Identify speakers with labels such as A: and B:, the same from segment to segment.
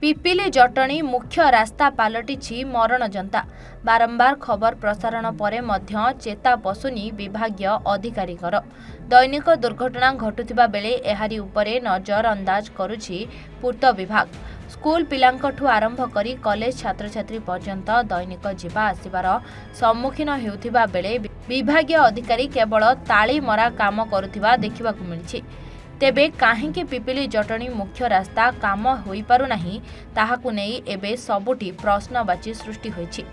A: पिपिली जटणी मुख्य रास्ता पलटि मरण जनता। बारंबार खबर प्रसारण परे मध्य चेता पशुनी विभागीय अधिकारींकर। दैनिक दुर्घटना घटुथिबा बेले एहारी उपरे नजर अंदाज करुछि पूर्त विभाग। स्कूल पिलांकठू आरंभ करी कॉलेज छात्र छात्री पर्यंत दैनिक जीवा आसिबार सम्मुखीन हेउथिबा बेले विभागीय अधिकारी केवल ताली मरा काम करुथिबा देखिबाकु मिलिछि। तेबे काहेकि पिपिली जटणी मुख्य रास्ता काम होई पारु नाही ताहाकु नेई एबे सबुठी प्रश्नवाची सृष्टि होइछि।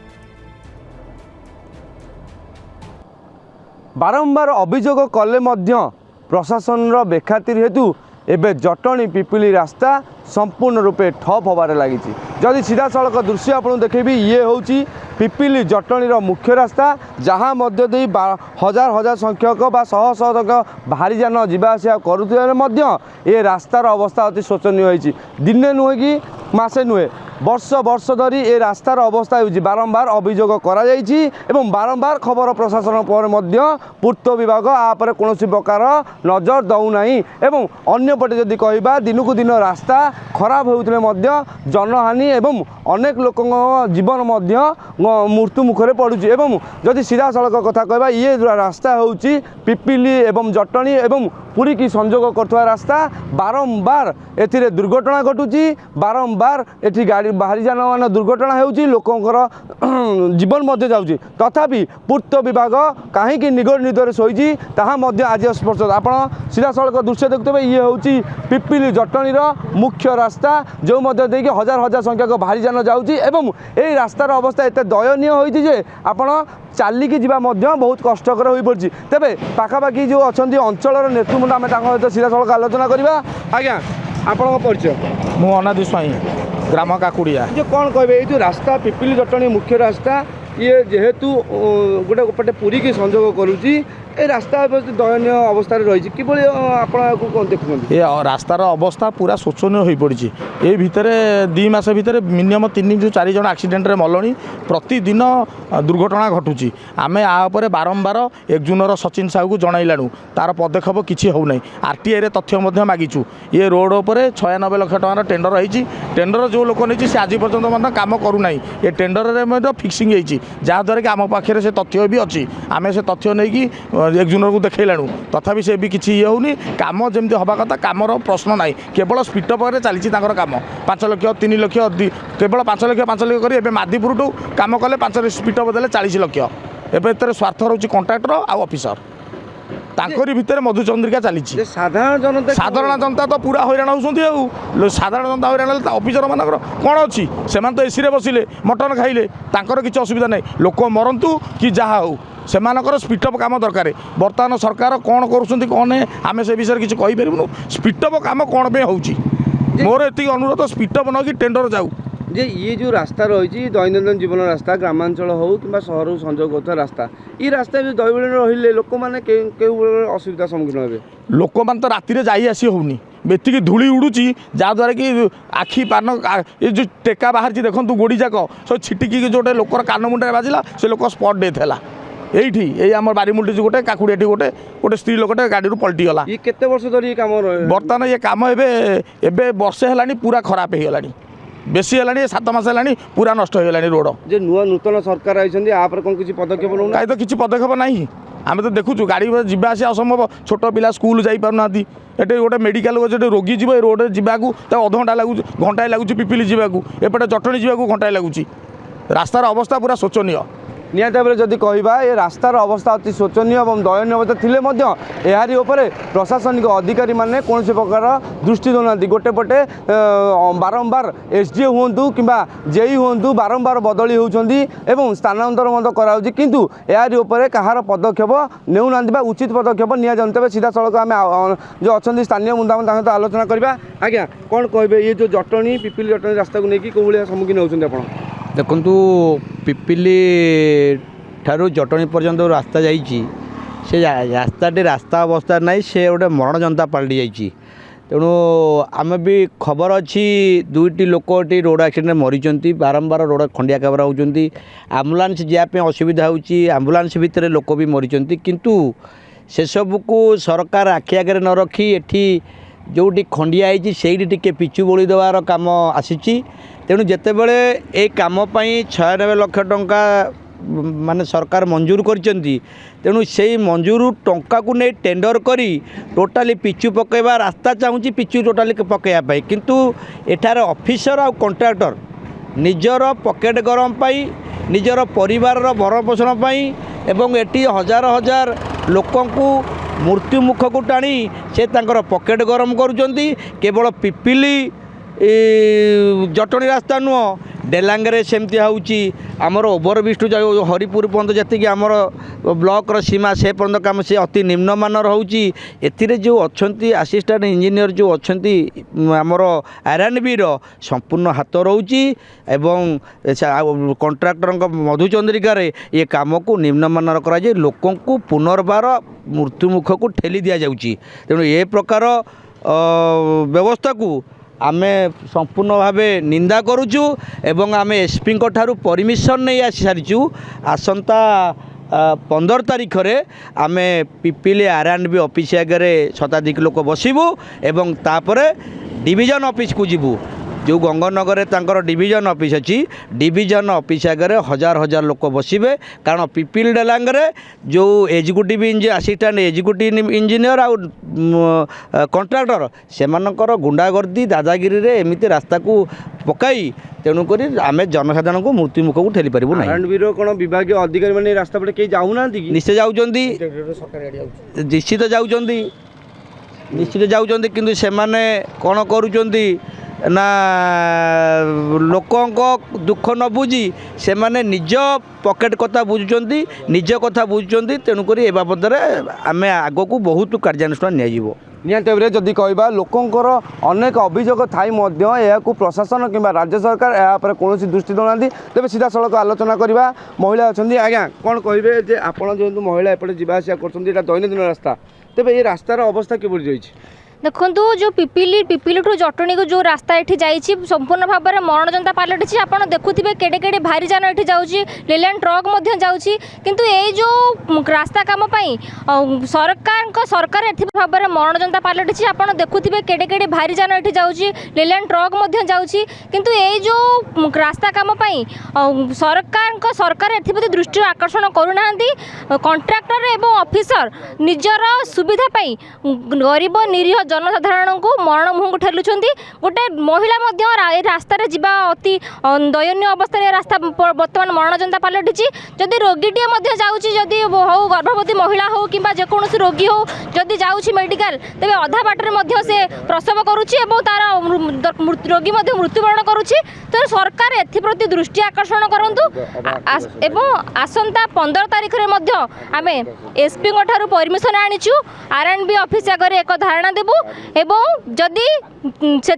B: बारंबार अभियोग कले मध्य प्रशासन बेखातिर हेतु एबे जटणी पिपिली रास्ता संपूर्ण रूपे ठप होबार लगी। जदि सीधा सड़क दृश्य आपको देखेबी ये होची पिपिली जटणी मुख्य रास्ता जहाँ मध्य दे हजार हजार संख्यक बा शह शह संख्यक भारी जान जीवा आसिया करुथिबारे ये रास्तार अवस्था अति शोचनीय होइछि। दिने नुहे कि मासे नुहे वर्ष वर्ष धरी ए रास्तार अवस्था होइछि। बारंबार अभियोग करा जाइछि एवं बारंबार खबर प्रशासन पर मध्य पूर्त विभाग आपर कौन प्रकार नजर दौ नाही एवं अन्यपटे जदि कहबा दिनकू दिन रास्ता खराब होउथिले मध्य जनहानि एवं अनेक लोक जीवन मध्य मृत्यु मुखरे पड़ुछि। एवं जदि सीधा सड़क कथा कहबा ये रास्ता होउछि पिपिली एवं जटणी एवं पुरी की संजोग करथुवा रास्ता। बारंबार एथिरे दुर्घटना घटुछि। बारंबार एठी गाड़ी बाहरी जानवाहन दुर्घटना होउछि। लोकंकर जीवन मध्य जाउछि। तथापि पूर्त विभाग काहेकि निगड़ निदरे सोइछि ताहा मध्य आज स्पष्ट। आपण सीधा सड़क दृश्य देखुथबे ये होउछि पिपिली जटणीर मुख्य रास्ता जो मध्य देकी हजार हजार संख्यक भारी जान जाउछि एवं एई रास्तार अवस्था एते दयनीय होइछि जे आपण चालिकी जीवा मध्य बहुत कष्टकर होई पड़छि। तेबे पाखापाखि जो अछंती अंचलर नेतृत्व आमे तांको सहित सीधा सड़क आलोचना करबा। आज्ञा आपन परिचय?
C: मु अनादि स्वाई ग्राम काकुड़िया।
B: जो कौन कहे ये रास्ता पिपिली जटणी मुख्य रास्ता ये जेहेतु गोटे पटे पुरी की संजोग करुच्ची ए रास्ता दयनीय अवस्था रही कि देखुं
C: ये रास्तार अवस्था पूरा शोचनीय हो पड़ी। ये भितर 2 मास भितर मिनिमम 3 ରୁ 4 जन एक्सीडेंट मलणी प्रतिदिन दुर्घटना घटुची। आमे आपर बारंबार 1 जून सचिन साहू को जनइलाणु तार पदक्षेप किसी हो ना। आरटीआई रे तथ्य मागिचु ये रोड पर 96 लाख टंकार टेंडर रही। टेंडर जो लोक नहीं से आज पर्यटन काम करूना। ये टेंडर फिक्सिंग होती जहाँद्वारा कि आम पाखे से तथ्य भी अच्छी। आम से तथ्य नहीं कि 1 जून को देखलाणु तथापि से भी किसी ये होनी काम जमी हवा कथा कामर प्रश्न ना। केवल स्पीड पर चली काम 5 लाख 3 लाख केवल 5 लाख 5 लाख कर मादीपुर टू काम कले 5 स्पीड बदले 40 लाख। एवं स्वार्थ रोचे कंट्राक्टर आउ ऑफिसर तांकरी भितर मधुचंद्रिका चली। साधारण जनता तो पूरा हैरान होती। साधारण जनता हैरान ऑफिसर मान कौन अच्छी से तो एसी रे बसिले मटन खाइले तांकर किसी असुविधा नहीं। लोक मरतु कि जहाँ हो सेमानकर स्पीडअप काम दरकार। बर्तमान सरकार कौन करुँच कौन आम से विषय किसी कहीपरूँ। स्पीडअप काम कौन पे हो मोर एति अनुरोध स्पीडअप न कि टेंडर जाऊ।
B: जे ये जो रास्ता रही दैनंदिन जीवन रास्ता ग्रामांचल हो कि सहर संजोग होता रास्ता ये रास्ता जो दैबीन रही लोक मैंने असुविधा सम्मुखीन हे।
C: लोक मान तो राति जाई आसी होनी बेतिकी धूली उड़ुची जहाँद्वारा कि आखि पान ये जो टेका बाहर देखु गोड़ी जाक सब छिटिकी जो लोकर कान मुंडे बाजिला से लोक स्पॉट डेथ है। ये आम बारीमुंडी गोटे काकुड़ियाटी गोटे गोटे स्त्री लोकटे गाड़ी पलटि गला। ये
B: केते वर्ष धरी काम
C: बर्तमान ये काम एबे वर्षे है पूरा खराब हो गलानी। बेसी है 7 मास है पूरा नष्ट हो गलानी रोड।
B: जे नूतन सरकार आई आप किसी पदक्षेप ना
C: तो किसी पदक्षेप ना। आम तो देखुचु गाड़ी जावा आसा असंभव। छोट पिला स्कूल जापारना ये गोटे मेडिकल जो रोगी जीव रोड जावाक अध घंटा लगुच घंटाए लगुच पिपिली जावाक एपटे जटणी जावाक घंटाए लगुच। रास्तार अवस्था पूरा शोचनीय। निहत भाव जदि कहवा ये रास्तार अवस्था अति शोचनीय और दयनीय अवस्था थिले यारी उपरे प्रशासनिक अधिकारी माने कौन प्रकार दृष्टि दौना। गोटे पटे बारंबार एसडीओ हूँ कि जेई हूँ बारंबार बदली होती स्थानांतर कराऊँच किंतु यारी उपरे कहार पदक्षेप नेउना उचित पदक्षेप नि जाते। सीधा सड़क आम जो अच्छा स्थानीय मुद्दा सहित आलोचना करवा। आज्ञा कौन कहे ये जो जटणी पिपिली जटणी रास्ता को लेकिन कौ सम्मुखीन होती आप
D: देखु पिपिली ठारू जटणी पर्यंत रास्ता जाइए से रास्ताटे रास्ता अवस्था नहीं से गोटे मरण जनता पलटि जाइए। तेणु आम भी खबर अच्छी 2टी लोक रोड एक्सीडेंट मरीचंती। बारंबार रोड खंडिया काबरा होती। आम्बुलांस जावाई असुविधा होची। आम्बुलांस भितर लोक भी मरीचंती किंतु से सब को सरकार आखि आगे न रखी एठी जोटी खंडिया होती से टी पिचु बोली देवार कम आसी तेणु जितेबले ये कम 96 लाख टंका माने सरकार मंजूर करचंती तेणु से मंजूर टंका को नहीं टेंडर करी टोटाली पिचु पकेवा रास्ता चाहूँगी पिचु टोटाली पकेवाई किंतु एठार ऑफिसर आ कॉन्ट्रैक्टर निजर पकेट गरम पाई निजर परिवार भरण पोषण पाई एवं एटी हजार हजार लोकंकु मृत्यु मुख को टाणी से तांकर पकेट गरम करुचंती केवल पिपिली जटणी रास्ता नुह डेलांगे सेमती होची आमर ओवरब्रिज जो हरिपुर पर्यंत जी आमर ब्लॉक सीमा से पर्यंत कम से अति निम्नमानर होची एथिरे जो अच्छी असिस्टेंट इंजीनियर जो अच्छी आमर R&B संपूर्ण हाथ रोची एवं कॉन्ट्रैक्टर मधुचंद्रिकार ये कम को निम्नमानर कराए लोकों को पुनर्बार मृत्युमुख को ठेली दि जाऊँगी तेणु ये प्रकार व्यवस्था को आमे संपूर्ण भाव निंदा करुचु एवं आमे एसपी ठारू परमिशन नहीं आसी सारीचु आसंता 15 तारीख रे आमे पिपिली R&B ऑफिस आगे शताधिक लोक बसबू एवं तापरे डिविजन ऑफिस को जीवु जो गंगानगर तांकर डिविजन ऑफिस अच्छी डिविजन ऑफिस आगे हजार हजार लोक बसबे कारण पिपिल डेलांगे जो एग्जीक्यूटिव असिस्टेंट एग्जीक्यूटिव इंजीनियर आ कॉन्ट्रैक्टर से गुंडागर्दी दादागिरी रे एमती रास्ता को पकाई तेणुक आम जनसाधारण को मृत्युमुख को ठेली पारू ना
B: कौन विभाग अधिकारी मैंने रास्ता पटे कहीं जाऊना
D: निश्चय जाऊँच निश्चित जाऊँच निश्चित जाऊँच किंतु से कौन करुँच ना लोकों दुख न बुझी से माने निज पकेट कथा बुझुंट निज कथा बुझुंट तेणुक ए बाबद आम आग को बहुत कार्यानुष्ठान निजी
B: निहत भाव जदि कहवा लोकंर अनेक अभियोग थाई प्रशासन कि राज्य सरकार यापर कौन दृष्टि दौना तेज सीधा सड़क आलोचना करवा महिला अच्छा आज्ञा कौन कहे जे आपड़ जो महिला एपटे जावास कर दैनंदिन रास्ता तेज ये रास्तार अवस्था किभली रही
E: देखो जो पिपिली ठू जटणी को जो रास्ता ये जाइए संपूर्ण भाव में मरण जनता पलटि आप देखुए केड़े केड़े भारी जान ये जाऊँगी लेलैंड ट्रक जाऊँगी किंतु ये जो रास्ता काम सरकार ए भाव में मरण जनता पलटि आप देखुए केड़े केड़े भारी जान ये जाऊँगी लेलैंड ट्रक जाऊँगी किंतु ये जो रास्ता काम सरकार ए दृष्टि आकर्षण करूना कॉन्ट्रैक्टर एवं ऑफिसर निजर सुविधा गरीब निरीह जनसाधारण को मरण मुह को ठेलुंट गोटे महिला रास्ता जीवा अति दयनीय अवस्था रास्ता बर्तमान मरण जनता पलटि जदि रोगीटे जाऊँगी हो गर्भवती महिला हो कि जेकोसी रोगी हो जदि जाऊँगी मेडिकल तेज अधा बाटर से प्रसव करुच्ची तार रोगी मृत्युवरण करुच्ची तो सरकार एप्रति दृष्टि आकर्षण करूँ आसंता 15 तारीख में आम एसपी ठारू परमिशन आनीचु R&B ऑफिस आगे एक धारणा देबू एवं जदि से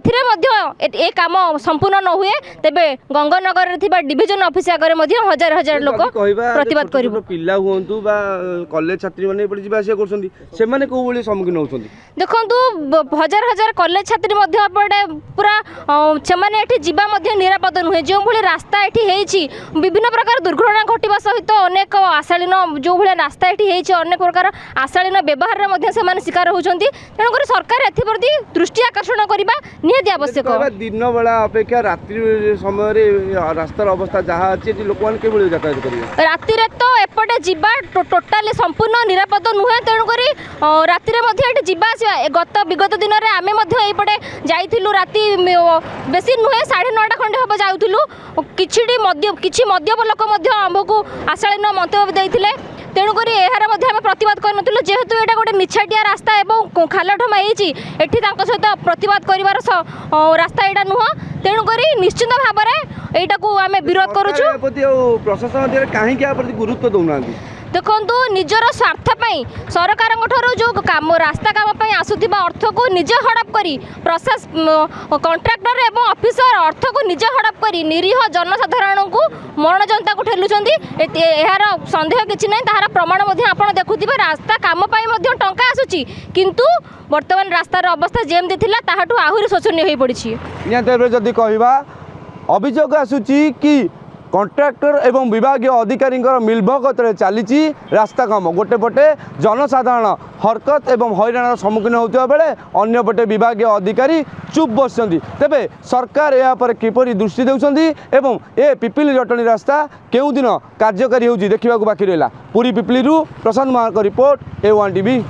E: काम संपूर्ण न हुए तेबे गंगानगर डिविजन ऑफिस आगे हजार हजार लोक प्रतिवाद करिबो
B: पिल्ला हुंतु बा कॉलेज छात्री माने एपटे जीवा आसिया करछंती से माने को बोली सम्मुखीन होछंती
E: देखंतु हजार हजार कॉलेज छात्री एपटे पूरा से माने एठी जीवा निरापद नुहे जो भली रास्ता एठी हेछि विभिन्न प्रकार दुर्घटना घटिबा सहित अनेक आशालीन जो भली रास्ता एठी हेछि अनेक प्रकार आशालीन व्यवहार रे से माने शिकार होछंती तेणु करी सरकार एथि दृष्टि आकर्षण करबा निहाती आवश्यक
B: दिन बेला अपेक्षा रात्रि समय रास्तार अवस्था जहाँ अच्छी लोक मैंने किभली यातायात करेंगे
E: राति तो एपटे जीवा टोटाली संपूर्ण निरापद नुहे तेणुक राति गत विगत दिन में आम ये जाइलु राति बेसी नुहे 9:30 खंडे हम जाऊँ किसी मद्यप लोक आमको आशालीन मंतव्य देते तेणुक यार प्रतिवाद करूँ जेहेतु यहाँ गोटे निछाटिया रास्ता और खालठमा होती सहित प्रतिवाद कर रास्ता यहाँ नुह तेणुक निश्चित भाव में यहाँ को आम विरोध करुँ
B: प्रशासन कहीं गुरुत्व दौना
E: देखो निजर स्वार्थपाई सरकार जो काम रास्ता काम आसुवा अर्थ को निजे हड़प करी कॉन्ट्रैक्टर एवं ऑफिसर अर्थ को निजे हड़प करी निरीह जनसाधारण को मरण जनता को ठेलुंट यार सन्देह किसी ना तार प्रमाण आप देखुवे रास्ता काम टंका आसूची किंतु वर्तमान रास्तार अवस्था जेमती थिला ताहाठू आहुरी शोचनीय हो पड़ी
B: निहत जदि कहवा अभियोग आसूची कि कॉन्ट्रैक्टर एवं विभाग अधिकारी मिलभगत चली रास्ता काम गोटे पटे जनसाधारण हरकत एवं हैरान सम्मुखीन होता बेले अन्य पटे विभाग अधिकारी चुप बसती तेबे सरकार या पर किपरि दृष्टि देउछंदी एवं ए पिपिली जटणी रास्ता केउ दिन कार्यकारी होउची देखिबाकू बाकी रहिला। पुरी पिपिली प्रशांत महार रिपोर्ट A1 TV।